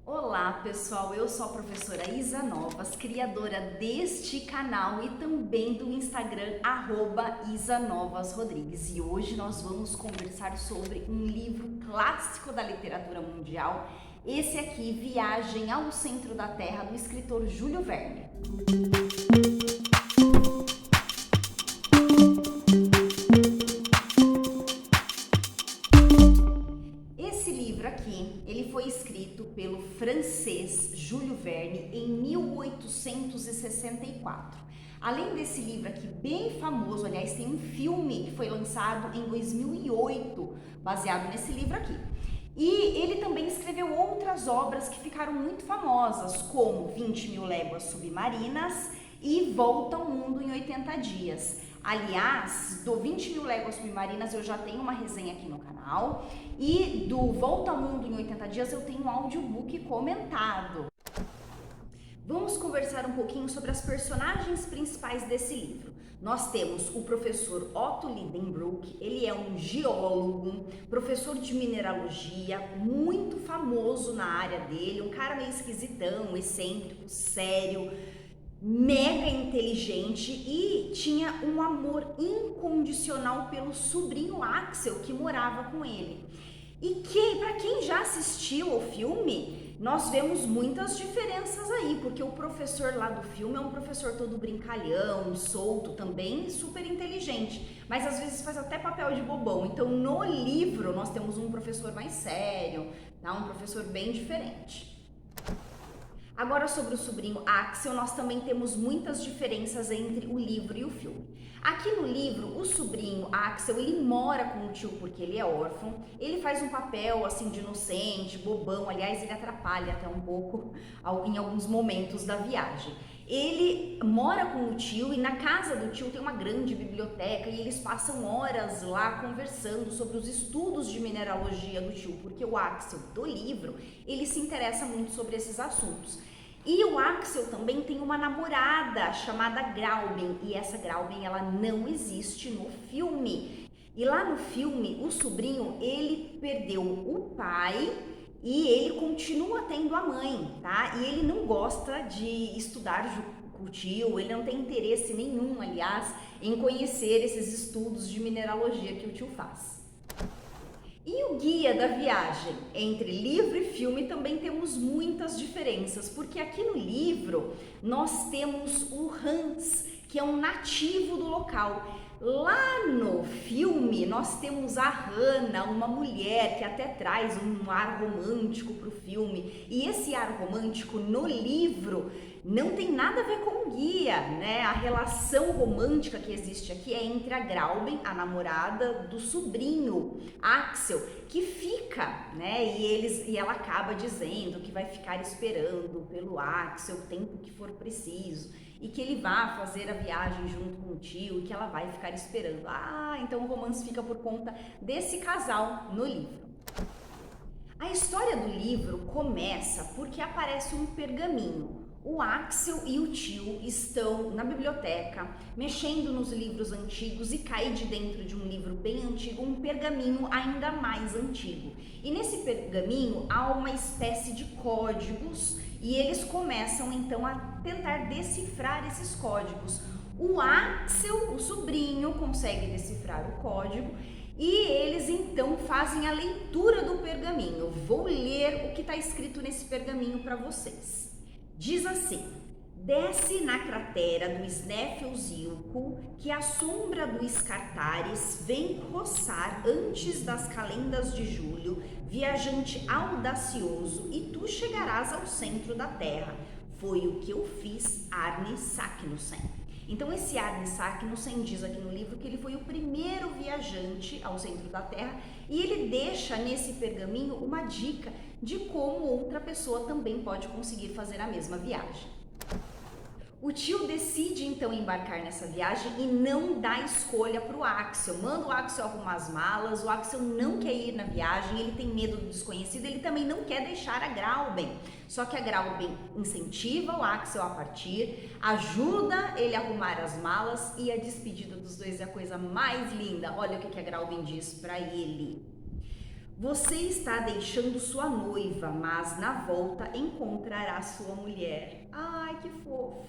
Olá pessoal, eu sou a professora Isa Novas, criadora deste canal e também do Instagram @IsaNovasRodrigues. E hoje nós vamos conversar sobre um livro clássico da literatura mundial, esse aqui, Viagem ao Centro da Terra, do escritor Júlio Verne. Ele foi escrito pelo francês Júlio Verne em 1864. Além desse livro aqui bem famoso, aliás, tem um filme que foi lançado em 2008, baseado nesse livro aqui. E ele também escreveu outras obras que ficaram muito famosas, como 20.000 Léguas Submarinas e Volta ao Mundo em 80 Dias. Aliás, do 20.000 Léguas Submarinas eu já tenho uma resenha aqui no canal e do Volta ao Mundo em 80 Dias eu tenho um audiobook comentado. Vamos conversar um pouquinho sobre as personagens principais desse livro. Nós temos o professor Otto Lidenbrock, ele é um geólogo, professor de mineralogia, muito famoso na área dele, um cara meio esquisitão, excêntrico, sério, mega inteligente e tinha um amor incondicional pelo sobrinho Axel que morava com ele. E que, para quem já assistiu ao filme, nós vemos muitas diferenças aí, porque o professor lá do filme é um professor todo brincalhão, solto, também super inteligente, mas às vezes faz até papel de bobão. Então no livro nós temos um professor mais sério, tá? Um professor bem diferente. Agora, sobre o sobrinho Axel, nós também temos muitas diferenças entre o livro e o filme. Aqui no livro, o sobrinho Axel, ele mora com o tio porque ele é órfão, ele faz um papel assim de inocente, bobão, aliás, ele atrapalha até um pouco em alguns momentos da viagem. Ele mora com o tio e na casa do tio tem uma grande biblioteca e eles passam horas lá conversando sobre os estudos de mineralogia do tio, porque o Axel do livro, ele se interessa muito sobre esses assuntos. E o Axel também tem uma namorada chamada Grauben, e essa Grauben ela não existe no filme. E lá no filme, o sobrinho, ele perdeu o pai e ele continua tendo a mãe, tá? E ele não gosta de estudar com o tio, ele não tem interesse nenhum, aliás, em conhecer esses estudos de mineralogia que o tio faz. E o guia da viagem? Entre livro e filme também temos muitas diferenças, porque aqui no livro nós temos o Hans, que é um nativo do local. Lá no filme nós temos a Hannah, uma mulher que até traz um ar romântico para o filme, e esse ar romântico no livro não tem nada a ver com o guia, né? A relação romântica que existe aqui é entre a Grauben, a namorada do sobrinho Axel, que fica, né? E ela acaba dizendo que vai ficar esperando pelo Axel o tempo que for preciso e que ele vai fazer a viagem junto com o tio e que ela vai ficar esperando. Ah, então o romance fica por conta desse casal no livro. A história do livro começa porque aparece um pergaminho. O Axel e o tio estão na biblioteca, mexendo nos livros antigos e cai de dentro de um livro bem antigo um pergaminho ainda mais antigo. E nesse pergaminho há uma espécie de códigos e eles começam então a tentar decifrar esses códigos. O Axel, o sobrinho, consegue decifrar o código e eles então fazem a leitura do pergaminho. Vou ler o que está escrito nesse pergaminho para vocês. Diz assim: desce na cratera do Snæfellsjökull, que a sombra do Scartaris vem roçar antes das calendas de julho, viajante audacioso, e tu chegarás ao centro da terra. Foi o que eu fiz, Árni Saknussemm. Então esse Árni Saknussemm diz aqui no livro que ele foi o primeiro viajante ao centro da Terra e ele deixa nesse pergaminho uma dica de como outra pessoa também pode conseguir fazer a mesma viagem. O tio decide então embarcar nessa viagem e não dá escolha para o Axel. Manda o Axel arrumar as malas, o Axel não quer ir na viagem, ele tem medo do desconhecido, ele também não quer deixar a Grauben. Só que a Grauben incentiva o Axel a partir, ajuda ele a arrumar as malas e a despedida dos dois é a coisa mais linda. Olha o que a Grauben diz para ele. Você está deixando sua noiva, mas na volta encontrará sua mulher. Ai, que fofo!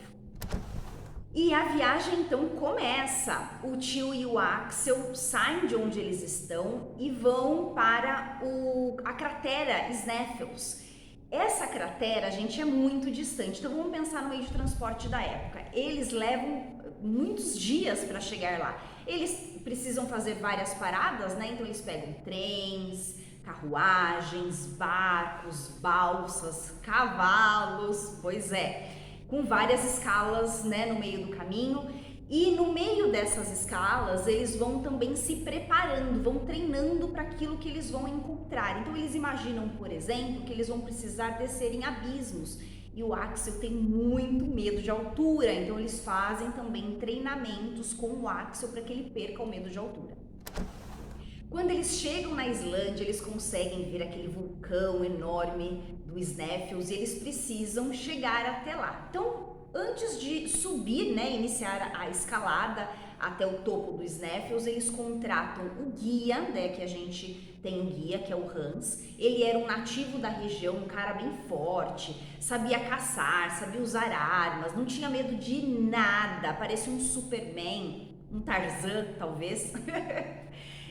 E a viagem então começa. O tio e o Axel saem de onde eles estão e vão para a cratera Sneffels. Essa cratera, gente, é muito distante, então vamos pensar no meio de transporte da época. Eles levam muitos dias para chegar lá. Eles precisam fazer várias paradas, né? Então eles pegam trens, carruagens, barcos, balsas, cavalos, pois é, com várias escalas, né, no meio do caminho. E no meio dessas escalas, eles vão também se preparando, vão treinando para aquilo que eles vão encontrar. Então eles imaginam, por exemplo, que eles vão precisar descer em abismos. E o Axel tem muito medo de altura, então eles fazem também treinamentos com o Axel para que ele perca o medo de altura. Quando eles chegam na Islândia, eles conseguem ver aquele vulcão enorme do Sneffels e eles precisam chegar até lá. Então, antes de subir, né, iniciar a escalada até o topo do Sneffels, eles contratam o guia, né, que a gente tem um guia, que é o Hans. Ele era um nativo da região, um cara bem forte, sabia caçar, sabia usar armas, não tinha medo de nada, parecia um Superman, um Tarzan, talvez.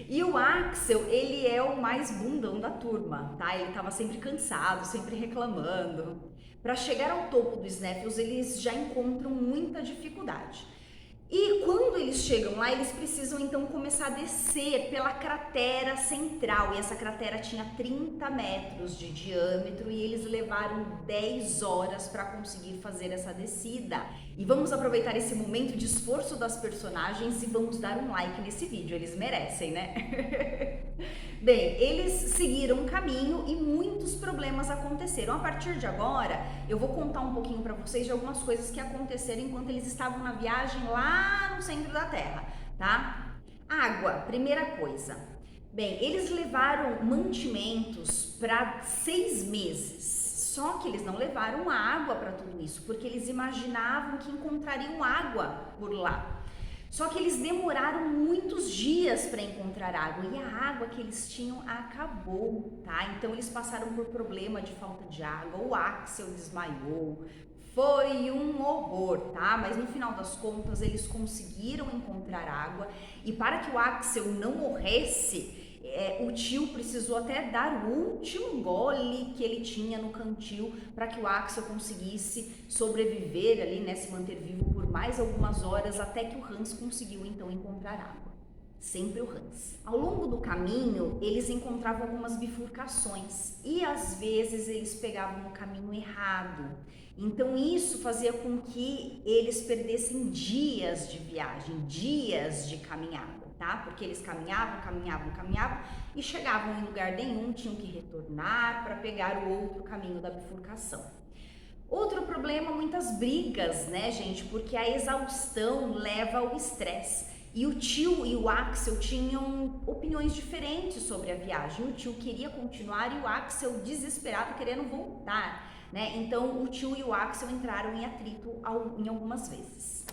E o Axel, ele é o mais bundão da turma, tá? Ele tava sempre cansado, sempre reclamando. Para chegar ao topo do Sneffels, eles já encontram muita dificuldade. E quando eles chegam lá, eles precisam então começar a descer pela cratera central. E essa cratera tinha 30 metros de diâmetro e eles levaram 10 horas para conseguir fazer essa descida. E vamos aproveitar esse momento de esforço das personagens e vamos dar um like nesse vídeo, eles merecem, né? Bem, eles seguiram um caminho e muitos problemas aconteceram. A partir de agora, eu vou contar um pouquinho para vocês de algumas coisas que aconteceram enquanto eles estavam na viagem lá no centro da Terra, tá? Água, primeira coisa. Bem, eles levaram mantimentos para 6 meses. Só que eles não levaram água para tudo isso, porque eles imaginavam que encontrariam água por lá. Só que eles demoraram muitos dias para encontrar água e a água que eles tinham acabou, tá? Então eles passaram por problema de falta de água, o Axel desmaiou, foi um horror, tá? Mas no final das contas eles conseguiram encontrar água e para que o Axel não morresse, o tio precisou até dar o último gole que ele tinha no cantil para que o Axel conseguisse sobreviver ali, né, se manter vivo por mais algumas horas até que o Hans conseguiu então encontrar água. Sempre o Hans. Ao longo do caminho, eles encontravam algumas bifurcações e às vezes eles pegavam o caminho errado. Então isso fazia com que eles perdessem dias de viagem, dias de caminhada. Tá? Porque eles caminhavam e chegavam em lugar nenhum, tinham que retornar para pegar o outro caminho da bifurcação. Outro problema, muitas brigas, né, gente? Porque a exaustão leva ao estresse. E o tio e o Axel tinham opiniões diferentes sobre a viagem. O tio queria continuar e o Axel desesperado querendo voltar, né? Então o tio e o Axel entraram em atrito em algumas vezes.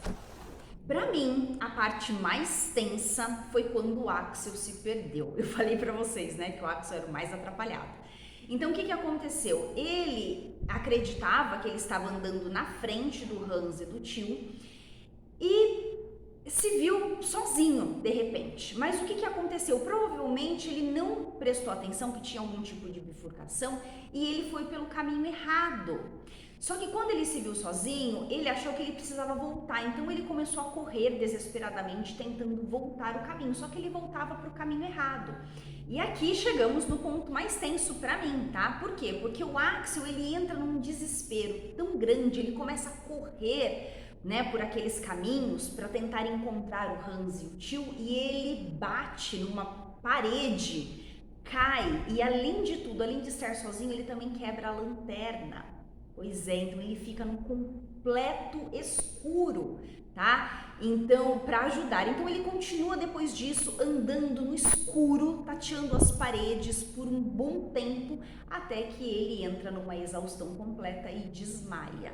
Pra mim, a parte mais tensa foi quando o Axel se perdeu. Eu falei pra vocês, né, que o Axel era o mais atrapalhado. Então, o que aconteceu? Ele acreditava que ele estava andando na frente do Hans e do tio e se viu sozinho, de repente. Mas o que aconteceu? Provavelmente ele não prestou atenção que tinha algum tipo de bifurcação e ele foi pelo caminho errado. Só que quando ele se viu sozinho, ele achou que ele precisava voltar, então ele começou a correr desesperadamente tentando voltar o caminho, só que ele voltava para o caminho errado. E aqui chegamos no ponto mais tenso para mim, tá? Por quê? Porque o Axel, ele entra num desespero tão grande, ele começa a correr, né, por aqueles caminhos para tentar encontrar o Hans e o tio e ele bate numa parede, cai e além de tudo, além de estar sozinho, ele também quebra a lanterna. Pois é, então ele fica no completo escuro, tá? Então, para ajudar. Então ele continua depois disso andando no escuro, tateando as paredes por um bom tempo, até que ele entra numa exaustão completa e desmaia.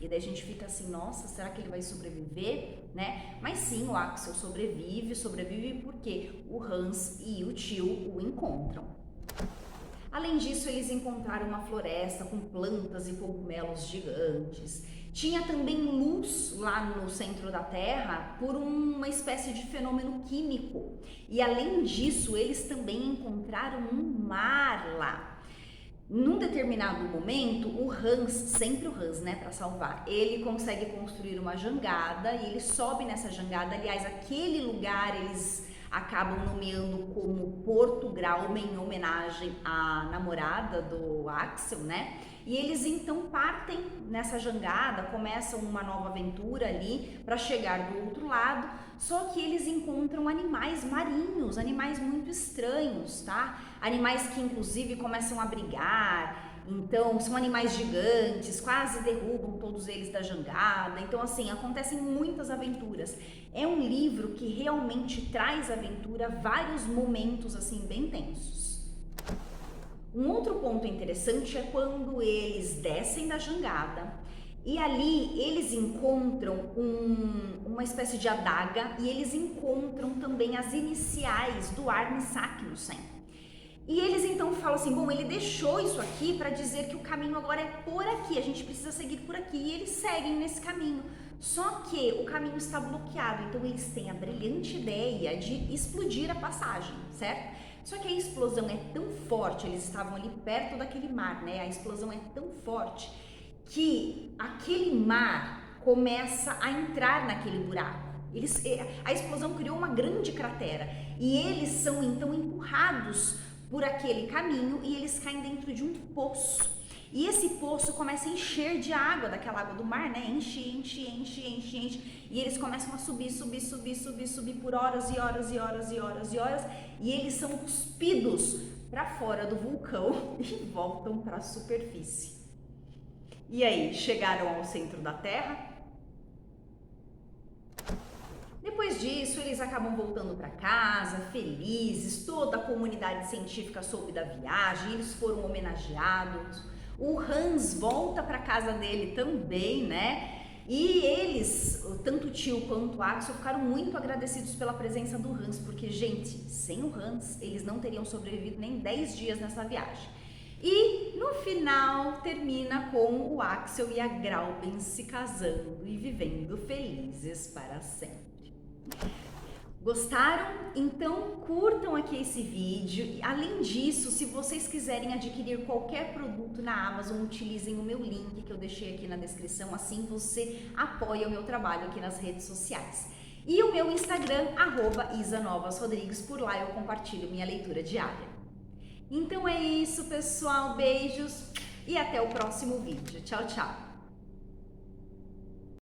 E daí a gente fica assim, nossa, será que ele vai sobreviver, né? Mas sim, o Axel sobrevive porque o Hans e o tio o encontram. Além disso, eles encontraram uma floresta com plantas e cogumelos gigantes. Tinha também luz lá no centro da Terra por uma espécie de fenômeno químico. E além disso, eles também encontraram um mar lá. Num determinado momento, o Hans, sempre o Hans, né, para salvar, ele consegue construir uma jangada e ele sobe nessa jangada. Aliás, aquele lugar eles acabam nomeando como Porto Graume, em homenagem à namorada do Axel, né? E eles então partem nessa jangada, começam uma nova aventura ali para chegar do outro lado, só que eles encontram animais marinhos, animais muito estranhos, tá? Animais que inclusive começam a brigar. Então, são animais gigantes, quase derrubam todos eles da jangada. Então, assim, acontecem muitas aventuras. É um livro que realmente traz aventura, vários momentos, assim, bem tensos. Um outro ponto interessante é quando eles descem da jangada e ali eles encontram uma espécie de adaga e eles encontram também as iniciais do Arne Saknussemm. E eles então falam assim, bom, ele deixou isso aqui para dizer que o caminho agora é por aqui, a gente precisa seguir por aqui. E eles seguem nesse caminho, só que o caminho está bloqueado, então eles têm a brilhante ideia de explodir a passagem, certo? Só que a explosão é tão forte, eles estavam ali perto daquele mar, né? A explosão é tão forte que aquele mar começa a entrar naquele buraco. A explosão criou uma grande cratera e eles são então empurrados por aquele caminho e eles caem dentro de um poço. E esse poço começa a encher de água, daquela água do mar, né? Enche. E eles começam a subir por horas e horas. E eles são cuspidos para fora do vulcão e voltam para a superfície. E aí, chegaram ao centro da Terra? Depois disso, eles acabam voltando para casa, felizes, toda a comunidade científica soube da viagem, eles foram homenageados. O Hans volta para casa dele também, né? E eles, tanto o tio quanto o Axel, ficaram muito agradecidos pela presença do Hans, porque, gente, sem o Hans, eles não teriam sobrevivido nem 10 dias nessa viagem. E no final termina com o Axel e a Grauben se casando e vivendo felizes para sempre. Gostaram? Então curtam aqui esse vídeo. Além disso, se vocês quiserem adquirir qualquer produto na Amazon, utilizem o meu link que eu deixei aqui na descrição, assim você apoia o meu trabalho aqui nas redes sociais. E o meu Instagram, @isanovasrodrigues, por lá eu compartilho minha leitura diária. Então é isso, pessoal, beijos e até o próximo vídeo. Tchau, tchau!